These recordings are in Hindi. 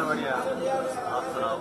बढ़िया आप सुनाओ।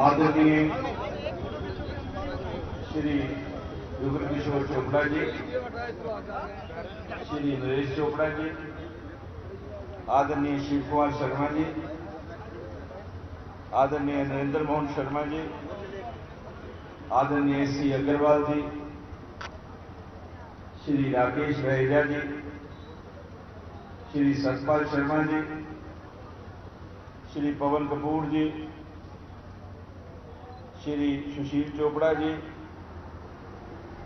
आदरणीय श्री युगल किशोर चोपड़ा जी, श्री नरेश चोपड़ा जी, आदरणीय शिव कुमार शर्मा जी, आदरणीय नरेंद्र मोहन शर्मा जी, आदरणीय सी अग्रवाल जी, श्री राकेश रहेजा जी, श्री सतपाल शर्मा जी, श्री पवन कपूर जी, श्री सुशील चोपड़ा जी,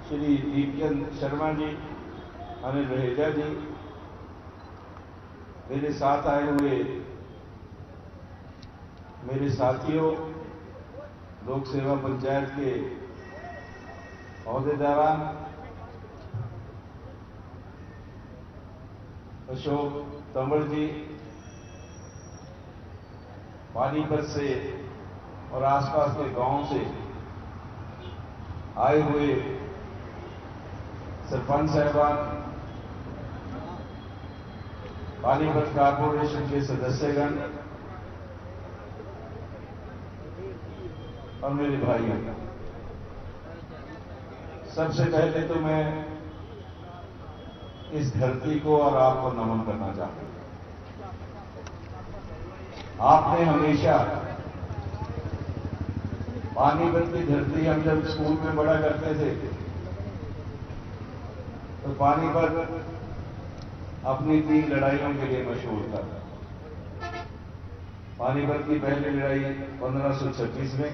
श्री दीपचंद शर्मा जी, अनिल रहेजा जी, मेरे साथ आए हुए मेरे साथियों, लोक सेवा पंचायत के अहदेदारान, अशोक तंवर जी, पानीपत से और आसपास के गांव से आए हुए सरपंच साहबान, पानीपत कारपोरेशन के सदस्यगण और मेरे भाइयों, सबसे पहले तो मैं इस धरती को और आपको नमन करना चाहता हूं। आपने हमेशा पानीपत की धरती, हम जब स्कूल में पढ़ा करते थे तो पानीपत अपनी 3 लड़ाइयों के लिए मशहूर था। पानीपत की पहली लड़ाई 1526 में,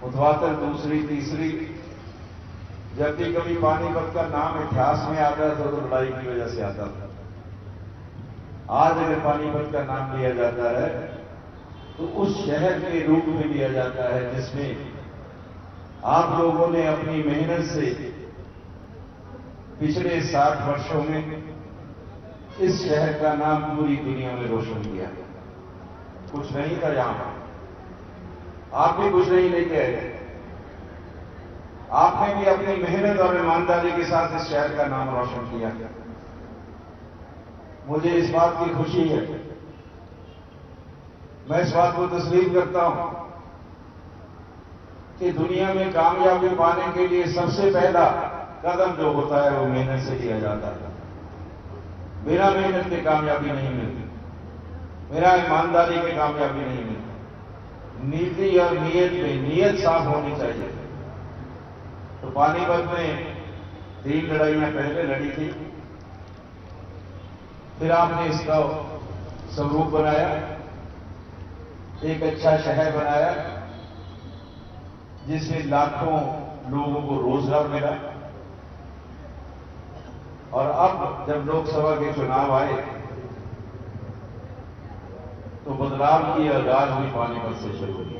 उत्तरातर दूसरी, तीसरी। जब भी कभी पानीपत का नाम इतिहास में आता था तो लड़ाई की वजह से आता था। आज अगर पानीपत का नाम लिया जाता है तो उस शहर के रूप में लिया जाता है जिसमें आप लोगों ने अपनी मेहनत से पिछले 60 वर्षों में इस शहर का नाम पूरी दुनिया में रोशन किया। कुछ नहीं था यहां, आप भी कुछ नहीं लेके आए। आपने भी अपनी मेहनत और ईमानदारी के साथ इस शहर का नाम रोशन किया। मुझे इस बात की खुशी है, मैं इस बात को तस्लीम करता हूं कि दुनिया में कामयाबी पाने के लिए सबसे पहला कदम जो होता है वो मेहनत से लिया जाता है। बिना मेहनत के कामयाबी नहीं मिलती, बिना ईमानदारी के कामयाबी नहीं मिलती। नीति और नीयत में नीयत साफ होनी चाहिए। तो पानीपत में 3 लड़ाइयां पहले लड़ी थी, फिर आपने इसका स्वरूप बनाया, एक अच्छा शहर बनाया जिसमें लाखों लोगों को रोजगार मिला। और अब जब लोकसभा के चुनाव आए तो बदलाव की आगाज भी पानीपत से शुरू हुई।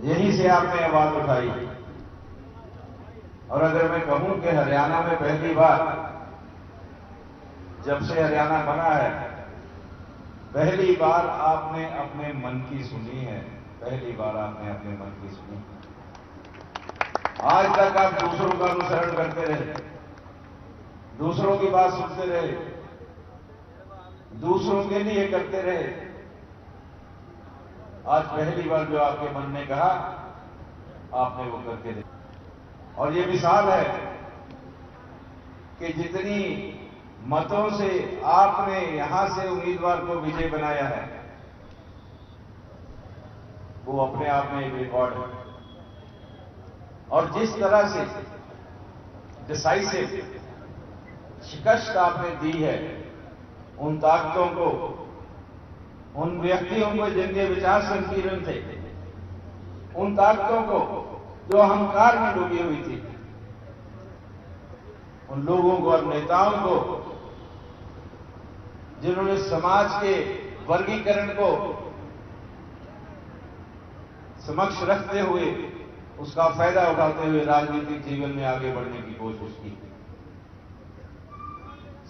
यहीं से आपने आवाज उठाई। और अगर मैं कहूं कि हरियाणा में पहली बार जब से हरियाणा बना है, पहली बार आपने अपने मन की सुनी है, पहली बार आपने अपने मन की सुनी। आज तक आप दूसरों का अनुसरण करते रहे, दूसरों की बात सुनते रहे, दूसरों के लिए करते रहे। आज पहली बार जो आपके मन ने कहा आपने वो करके देखा। और ये मिसाल है कि जितनी मतों से आपने यहां से उम्मीदवार को विजय बनाया है वो अपने आप में एक रिकॉर्ड है। और जिस तरह से डिसाइसिव शिकस्त आपने दी है उन ताकतों को, उन व्यक्तियों को जिनके विचार संकीर्ण थे, उन ताकतों को जो अहंकार में डूबी हुई थी, उन लोगों को और नेताओं को जिन्होंने समाज के वर्गीकरण को समक्ष रखते हुए उसका फायदा उठाते हुए राजनीतिक जीवन में आगे बढ़ने की कोशिश की।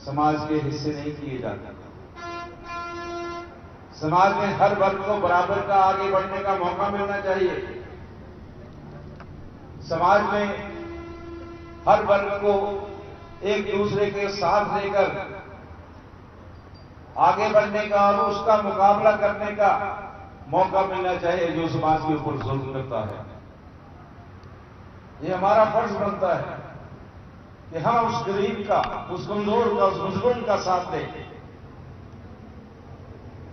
समाज के हिस्से नहीं किए जाते। समाज में हर वर्ग को बराबर का आगे बढ़ने का मौका मिलना चाहिए। समाज में हर वर्ग को एक दूसरे के साथ लेकर आगे बढ़ने का और उसका मुकाबला करने का मौका मिलना चाहिए जो समाज के ऊपर जुल्म करता है। ये हमारा फर्ज बनता है कि हम उस गरीब का, उस कमजोर का, उस मजलूम का साथ दें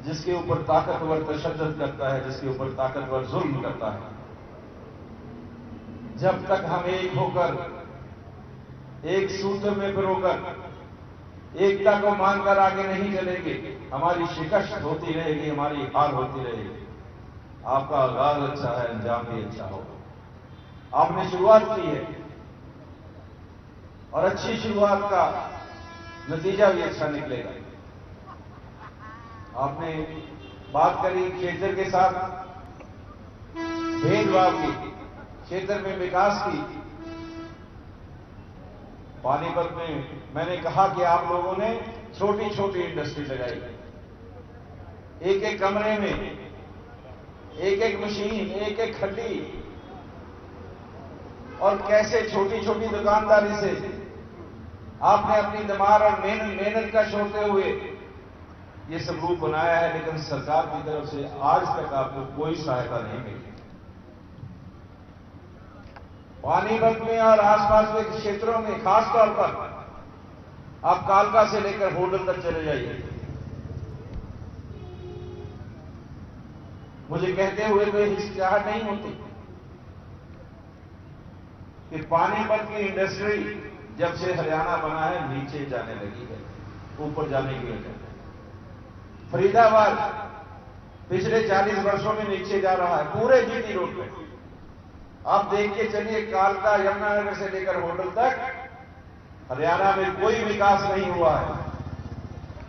जिसके ऊपर ताकतवर तशद्दुद करता है, जिसके ऊपर ताकतवर जुल्म करता है। जब तक हम एक होकर, एक सूत्र में पिरोकर, एकता को मानकर आगे नहीं चलेंगे, हमारी शिकस्त होती रहेगी, हमारी हार होती रहेगी। आपका आगाज अच्छा है, अंजाम भी अच्छा होगा। आपने शुरुआत की है और अच्छी शुरुआत का नतीजा भी अच्छा निकलेगा। आपने बात करी क्षेत्र के साथ भेदभाव की, क्षेत्र में विकास की। पानीपत में मैंने कहा कि आप लोगों ने छोटी छोटी इंडस्ट्री लगाई, एक एक कमरे में एक एक मशीन, एक एक खड्डी, और कैसे छोटी छोटी दुकानदारी से आपने अपनी दमार और मेहनत का सोते हुए ये सब रूप बनाया है, लेकिन सरकार की तरफ से आज तक आपको कोई सहायता नहीं मिली। पानीपत में और आसपास के क्षेत्रों में खासतौर पर आप कालका से लेकर होडल तक चले जाइए, मुझे कहते हुए कोई हिचकिचाहट नहीं होती कि पानीपत की इंडस्ट्री जब से हरियाणा बना है नीचे जाने लगी है, ऊपर जाने की वजह। फरीदाबाद पिछले 40 वर्षों में नीचे जा रहा है पूरे जीटी रोड पे। आप देख के चलिए, कालका यमुनानगर से लेकर होटल तक हरियाणा में कोई विकास नहीं हुआ है,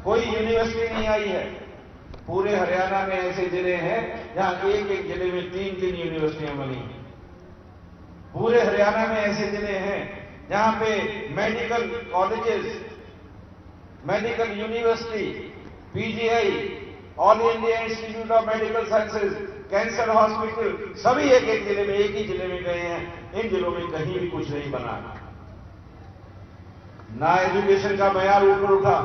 कोई यूनिवर्सिटी नहीं आई है। पूरे हरियाणा में ऐसे जिले हैं जहां एक एक जिले में 3-3 यूनिवर्सिटियां बनी हैं। पूरे हरियाणा में ऐसे जिले हैं जहां पे medical colleges, medical university, PGI, all India institute of medical sciences, cancer hospital, सभी एक एक जिले में, एक ही जिले में गए हैं। इन जिलों में कहीं भी कुछ नहीं बना, ना एजुकेशन का मयार ऊपर उठा,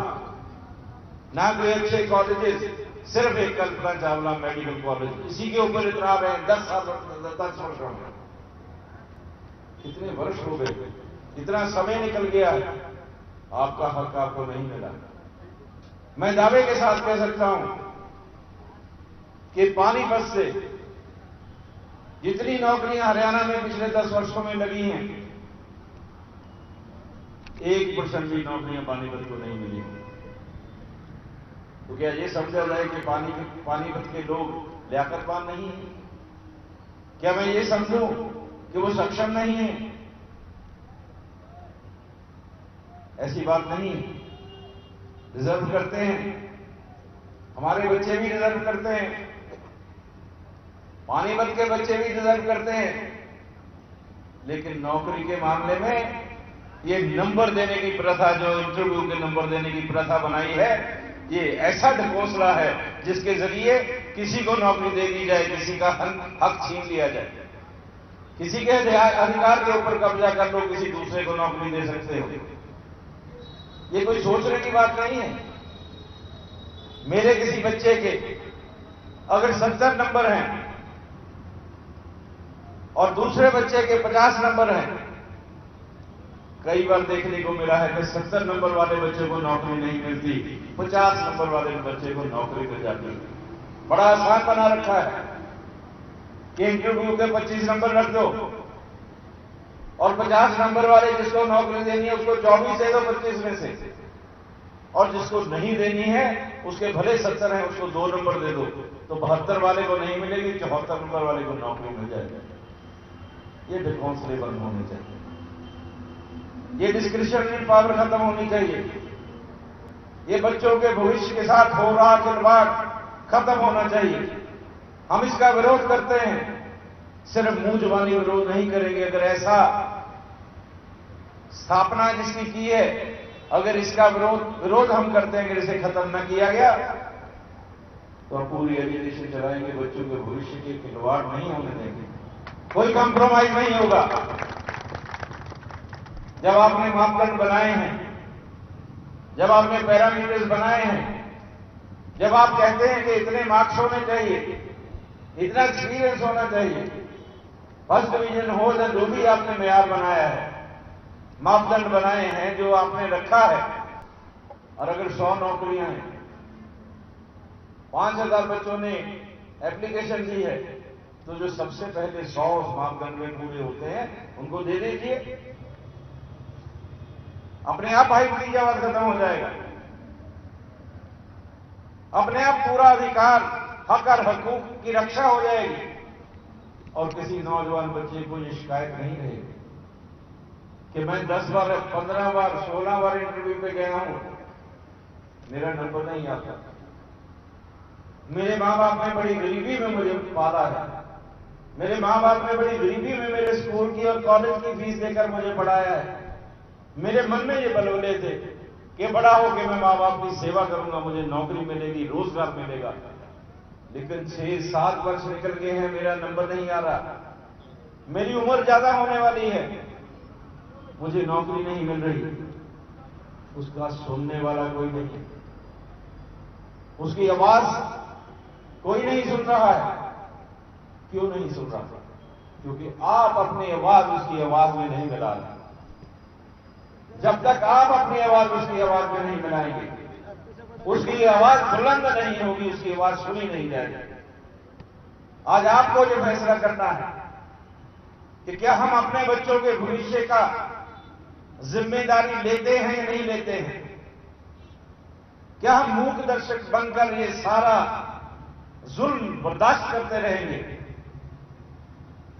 ना कोई अच्छे कॉलेजेस, सिर्फ एक कल्पना चावला मेडिकल कॉलेज, इसी के ऊपर इतना रहे 10 वर्षों में। कितने वर्ष हो गए, इतना समय निकल गया है, आपका हक आपको नहीं मिला। मैं दावे के साथ कह सकता हूं कि पानीपत से जितनी नौकरियां हरियाणा में पिछले 10 वर्षों में लगी हैं, 1% भी नौकरियां पानीपत को नहीं मिली। तो क्या ये समझा जाए कि पानीपत के लोग लियाकतवान नहीं है? क्या मैं ये समझूं कि वो सक्षम नहीं है? ऐसी बात नहीं है। डिजर्व करते हैं, हमारे बच्चे भी डिजर्व करते हैं, पानीपत के बच्चे भी डिजर्व करते हैं, लेकिन नौकरी के मामले में ये नंबर देने की प्रथा, जो इंटरव्यू के नंबर देने की प्रथा बनाई है, ये ऐसा ढकोसला है जिसके जरिए किसी को नौकरी दे दी जाए, किसी का हक छीन लिया जाए, किसी के अधिकार के ऊपर कब्जा कर लो, किसी दूसरे को नौकरी दे सकते हो। ये कोई सोचने की बात नहीं है। मेरे किसी बच्चे के अगर 70 नंबर हैं और दूसरे बच्चे के 50 नंबर हैं, कई बार देखने को मिला है कि 70 नंबर वाले बच्चे को नौकरी नहीं मिलती, 50 नंबर वाले बच्चे को नौकरी मिल जाती है। बड़ा आसान बना रखा है कि इंटरव्यू के 25 नंबर रख दो और 50 नंबर वाले जिसको नौकरी देनी है उसको 24 दे दो 25 में से, और जिसको नहीं देनी है उसके भले 70 हैं उसको 2 नंबर दे दो, तो 72 वाले को नहीं मिलेगी, 74 नंबर वाले को नौकरी मिल जाएगी। ये ढकोसले बंद होने चाहिए, ये डिस्क्रिशनरी पावर खत्म होनी चाहिए, ये बच्चों के भविष्य के साथ हो रहा खिलवाड़ खत्म होना चाहिए। हम इसका विरोध करते हैं, सिर्फ मुंह जुबानी विरोध नहीं करेंगे। अगर ऐसा स्थापना जिसकी की है, अगर इसका विरोध हम करते हैं, अगर इसे खत्म न किया गया तो हम पूरी एजुकेशन चलाएंगे, बच्चों के भविष्य के खिलवाड़ नहीं होने देंगे, कोई कॉम्प्रोमाइज नहीं होगा। जब आपने मापदंड बनाए हैं, जब आपने पैरामीटर्स बनाए हैं, जब आप कहते हैं कि इतने मार्क्स होने चाहिए, इतना एक्सपीरियंस होना चाहिए, फर्स्ट डिवीजन हो, जो भी आपने मेयार बनाया है, मापदंड बनाए हैं, जो आपने रखा है, और अगर 100 नौकरियां हैं, 5000 बच्चों ने एप्लीकेशन दी है, तो जो सबसे पहले 100 मापदंड में पूरे होते हैं उनको दे दीजिए, अपने आप हाईब्रिड खत्म हो जाएगा, अपने आप पूरा अधिकार, हक और हकूक की रक्षा हो जाएगी, और किसी नौजवान बच्चे को ये शिकायत नहीं रहेगी कि मैं 10 बार 15 बार 16 बार इंटरव्यू पे गया हूं, मेरा नंबर नहीं आता। मेरे मां बाप ने बड़ी गरीबी में मुझे पाला है, मेरे मां बाप ने बड़ी गरीबी में मेरे स्कूल की और कॉलेज की फीस देकर मुझे पढ़ाया है। मेरे मन में ये बलवले थे कि बड़ा हो के मैं मां बाप की सेवा करूंगा, मुझे नौकरी मिलेगी, रोजगार मिलेगा, लेकिन 6-7 वर्ष निकल गए हैं, मेरा नंबर नहीं आ रहा। मेरी उम्र ज्यादा होने वाली है, मुझे नौकरी नहीं मिल रही। उसका सुनने वाला कोई नहीं, उसकी आवाज कोई नहीं सुन रहा है। क्यों नहीं सुन रहा? क्योंकि आप अपनी आवाज उसकी आवाज में नहीं मिला रहे। जब तक आप अपनी आवाज उसकी आवाज में नहीं मिलाएंगे, उसकी आवाज बुलंद नहीं होगी, उसकी आवाज सुनी नहीं जाएगी। आज आपको जो फैसला करना है कि क्या हम अपने बच्चों के भविष्य का जिम्मेदारी लेते हैं या नहीं लेते हैं। क्या हम मूक दर्शक बनकर ये सारा जुल्म बर्दाश्त करते रहेंगे?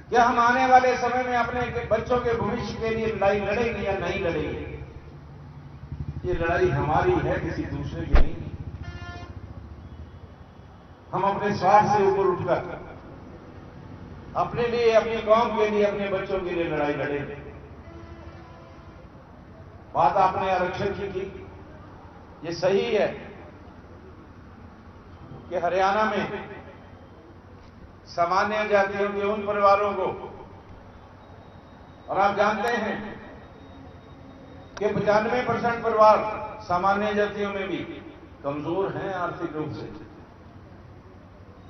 क्या हम आने वाले समय में अपने बच्चों के भविष्य के लिए लड़ाई लड़ेंगे या नहीं लड़ेंगे? ये लड़ाई हमारी है, किसी दूसरे की नहीं। हम अपने स्वार्थ से ऊपर उठकर अपने लिए, अपनी कौम के लिए, अपने बच्चों के लिए लड़ाई लड़ेंगे। बात आपने आरक्षण की, ये सही है कि हरियाणा में सामान्य जातियों के उन परिवारों को, और आप जानते हैं कि 95% परिवार सामान्य जातियों में भी कमजोर हैं आर्थिक रूप से।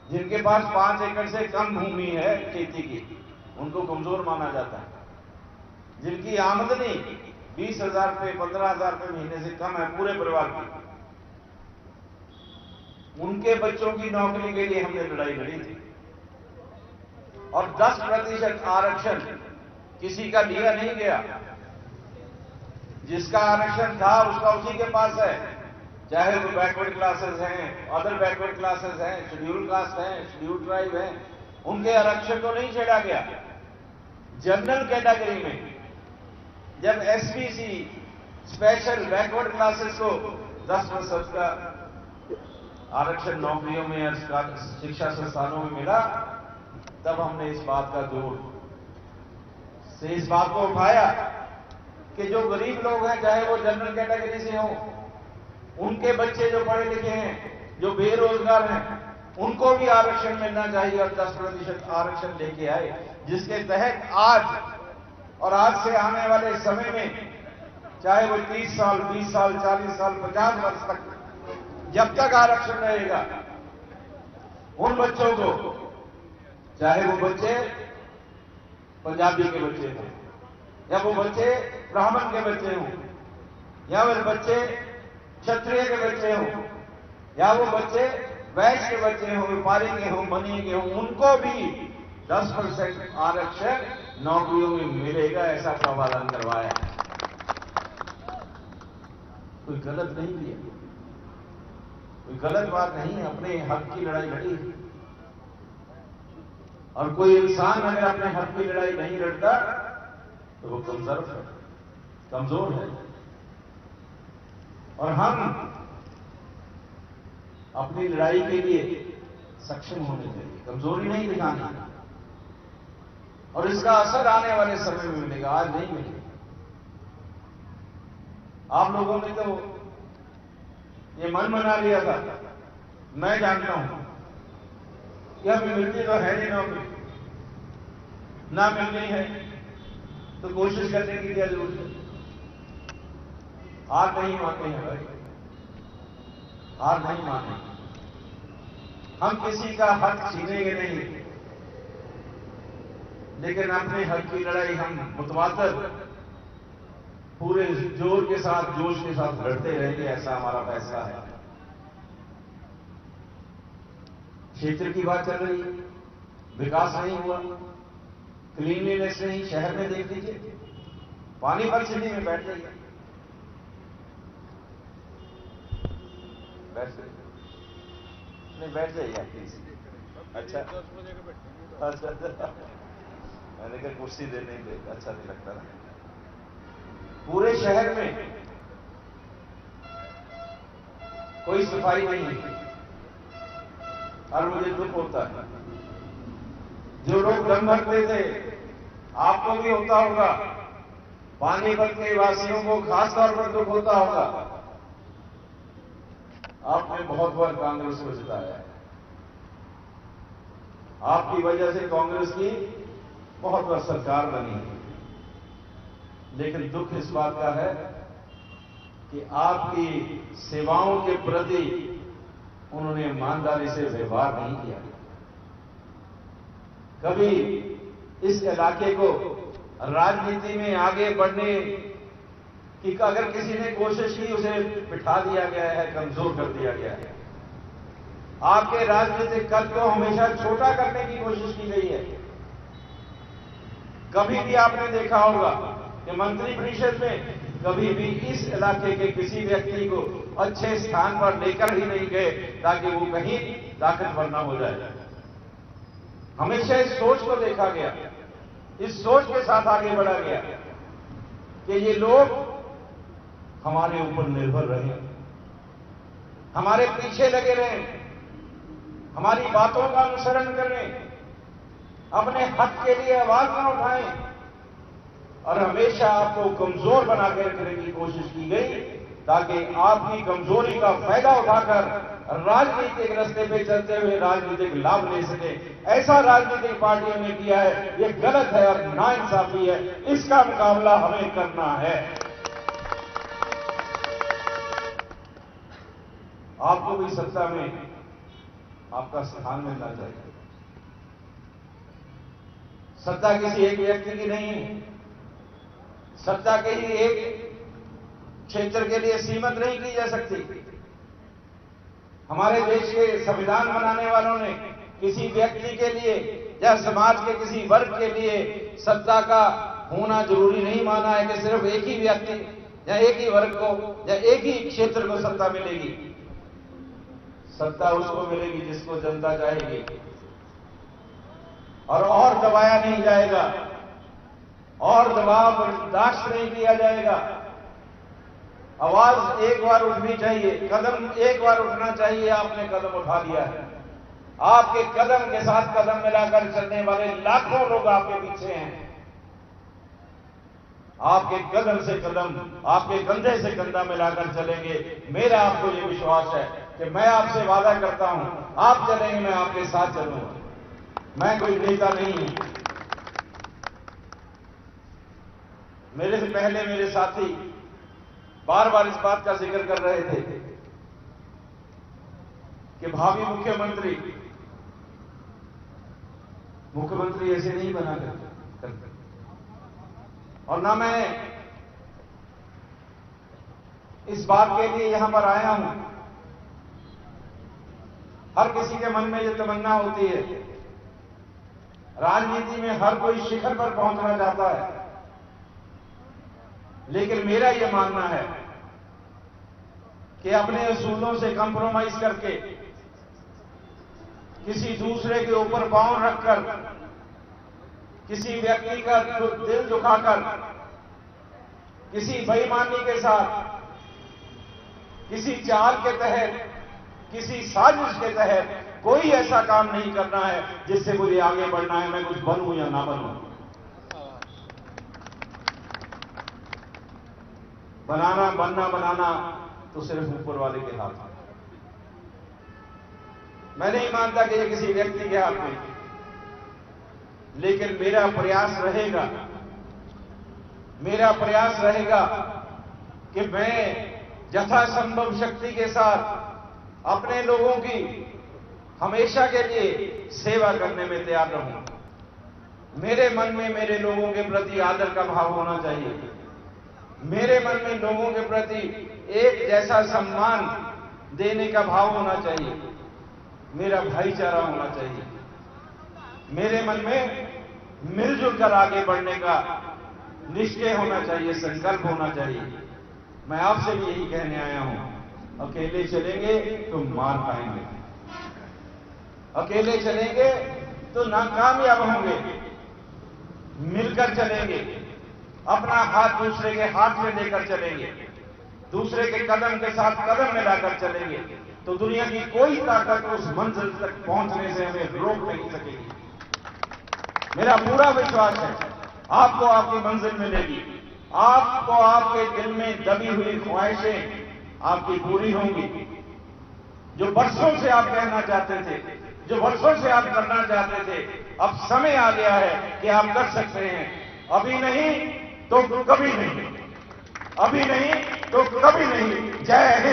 जिनके पास 5 एकड़ से कम भूमि है खेती की, उनको कमजोर माना जाता है। जिनकी आमदनी 20,000 रुपये, 15,000 रुपये महीने से कम है पूरे परिवार की, उनके बच्चों की नौकरी के लिए हमने लड़ाई लड़ी थी। और 10% आरक्षण किसी का लिया नहीं गया। जिसका आरक्षण था उसका उसी के पास है, चाहे वो बैकवर्ड क्लासेस हैं, अदर बैकवर्ड क्लासेस हैं, शेड्यूल कास्ट हैं, शेड्यूल ट्राइब हैं, उनके आरक्षण को नहीं छेड़ा गया। जनरल कैटेगरी में जब एसपीसी स्पेशल बैकवर्ड क्लासेस को 10% का आरक्षण नौकरियों में या शिक्षा संस्थानों में मिला, तब हमने इस बात का जोर से इस बात को उठाया कि जो गरीब लोग हैं, चाहे वो जनरल कैटेगरी से हों, उनके बच्चे जो पढ़े लिखे हैं, जो बेरोजगार हैं, उनको भी आरक्षण मिलना चाहिए। और 10% आरक्षण लेके आए, जिसके तहत आज और आज से आने वाले समय में, चाहे वो 30 साल, 20 साल, 40 साल, 50 वर्ष तक जब तक आरक्षण रहेगा, उन बच्चों को, चाहे वो बच्चे पंजाबी के बच्चे हों, या वो बच्चे ब्राह्मण के बच्चे हों, या वो बच्चे क्षत्रिय के बच्चे हों, या वो बच्चे वैश्य के बच्चे हों, व्यापारी के हों, बनिए के हों, उनको भी 10% आरक्षण नौकरियों में मिलेगा, ऐसा प्रावधान करवाया। कोई गलत नहीं किया, कोई गलत बात नहीं, अपने हक की लड़ाई लड़ी। और कोई इंसान अगर अपने हक की लड़ाई नहीं लड़ता तो वो कमजोर है, कमजोर है। और हम अपनी लड़ाई के लिए सक्षम होने चाहिए, कमजोरी नहीं दिखानी। और इसका असर आने वाले समय में मिलेगा, आज नहीं मिलेगा। आप लोगों ने तो ये मन बना लिया था, मैं जानता हूं कि हमें मिलती तो है नहीं नौकरी, ना मिलनी है तो कोशिश करने की क्या जरूरत है। हार नहीं मानते हैं भाई, हार नहीं माने। हम किसी का हक छीनेंगे नहीं, लेकिन अपने हक की लड़ाई हम मुतवातर पूरे जोर के साथ, जोश के साथ लड़ते रहेंगे, ऐसा हमारा फैसला है। क्षेत्र की बात चल रही है, विकास नहीं हुआ, क्लीनलीनेस नहीं। शहर में देख लीजिए, पानीपत सिटी में बैठ जाइए, बैठ जाइए आप प्लीज। अच्छा अच्छा, मैंने कहा कुर्सी दे नहीं दे, अच्छा नहीं लगता ना। पूरे शहर में कोई सफाई नहीं है, और मुझे दुख होता है। जो लोग दम भरते थे, आपको भी होता होगा, पानीपत के वासियों को खासतौर पर दुख होता होगा। आपने बहुत बार कांग्रेस को जिताया है, आपकी वजह से कांग्रेस की बहुत बड़ी सरकार बनी है। लेकिन दुख इस बात का है कि आपकी सेवाओं के प्रति उन्होंने ईमानदारी से व्यवहार नहीं किया। कभी इस इलाके को राजनीति में आगे बढ़ने की अगर किसी ने कोशिश की, उसे बिठा दिया गया है, कमजोर कर दिया गया है। आपके राजनीतिक कद को हमेशा छोटा करने की कोशिश की गई है। कभी भी आपने देखा होगा कि मंत्री परिषद में कभी भी इस इलाके के किसी व्यक्ति को अच्छे स्थान पर लेकर ही नहीं गए ताकि वो कहीं ताकतवर न हो जाए। हमेशा इस सोच को देखा गया, इस सोच के साथ आगे बढ़ा गया कि ये लोग हमारे ऊपर निर्भर रहे, हमारे पीछे लगे रहे, हमारी बातों का अनुसरण करें, अपने हक के लिए आवाज न उठाएं, और हमेशा आपको कमजोर बनाकर रखने की कोशिश की गई ताकि आपकी कमजोरी का फायदा उठाकर राजनीतिक रास्ते पे चलते हुए राजनीतिक लाभ ले सके। ऐसा राजनीतिक पार्टियों ने किया है, ये गलत है और नाइंसाफी है। इसका मुकाबला हमें करना है। आपको भी सत्ता में आपका स्थान मिलना चाहिए। सत्ता किसी एक व्यक्ति की नहीं है, सत्ता के ही एक क्षेत्र के लिए सीमित नहीं की जा सकती। हमारे देश के संविधान बनाने वालों ने किसी व्यक्ति के लिए या समाज के किसी वर्ग के लिए सत्ता का होना जरूरी नहीं माना है कि सिर्फ एक ही व्यक्ति या एक ही वर्ग को या एक ही क्षेत्र को सत्ता मिलेगी। सत्ता उसको मिलेगी जिसको जनता चाहेगी, और दबाया नहीं जाएगा, और दबाव बर्दाश्त नहीं किया जाएगा। आवाज एक बार उठनी चाहिए, कदम एक बार उठना चाहिए। आपने कदम उठा लिया है, आपके कदम के साथ कदम मिलाकर चलने वाले लाखों लोग आपके पीछे हैं। आपके कदम से कदम, आपके कंधे से कंधा मिलाकर चलेंगे। मेरा आपको ये विश्वास है कि मैं आपसे वादा करता हूं, आप चलेंगे, मैं आपके साथ चलूंगा। मैं कोई नेता नहीं हूं। मेरे से पहले मेरे साथी बार बार इस बात का जिक्र कर रहे थे कि भावी मुख्यमंत्री ऐसे नहीं बना करते, और ना मैं इस बात के लिए यहां पर आया हूं। हर किसी के मन में यह तमन्ना होती है, राजनीति में हर कोई शिखर पर पहुंचना चाहता है, लेकिन मेरा यह मानना है कि अपने असूलों से कंप्रोमाइज करके, किसी दूसरे के ऊपर पांव रखकर, किसी व्यक्ति का दिल दुखाकर, किसी बेईमानी के साथ, किसी चाल के तहत, किसी साजिश के तहत कोई ऐसा काम नहीं करना है जिससे मुझे आगे बढ़ना है, मैं कुछ बनूं या ना बनूं। बनाना तो सिर्फ ऊपर वाले के हाथ में। मैं नहीं मानता कि ये किसी व्यक्ति के हाथ में, लेकिन मेरा प्रयास रहेगा कि मैं यथासंभव शक्ति के साथ अपने लोगों की हमेशा के लिए सेवा करने में तैयार रहूं। मेरे मन में मेरे लोगों के प्रति आदर का भाव होना चाहिए। मेरे मन में लोगों के प्रति एक जैसा सम्मान देने का भाव होना चाहिए। मेरा भाईचारा होना चाहिए। मेरे मन में मिलजुल कर आगे बढ़ने का निश्चय होना चाहिए, संकल्प होना चाहिए। मैं आपसे भी यही कहने आया हूं, अकेले चलेंगे तो मार खाएंगे, अकेले चलेंगे तो नाकामयाब होंगे। मिलकर चलेंगे, अपना हाथ दूसरे के हाथ में लेकर चलेंगे, दूसरे के कदम के साथ कदम मिलाकर चलेंगे, तो दुनिया की कोई ताकत उस मंजिल तक पहुंचने से हमें रोक नहीं सकेगी। मेरा पूरा विश्वास है आपको आपकी मंजिल मिलेगी, आपको आपके दिल में दबी हुई ख्वाहिशें आपकी पूरी होंगी। जो बरसों से आप कहना चाहते थे, जो वर्षों से आप करना चाहते थे, अब समय आ गया है कि आप कर सकते हैं। अभी नहीं तो कभी नहीं, अभी नहीं तो कभी नहीं। जय हिंद।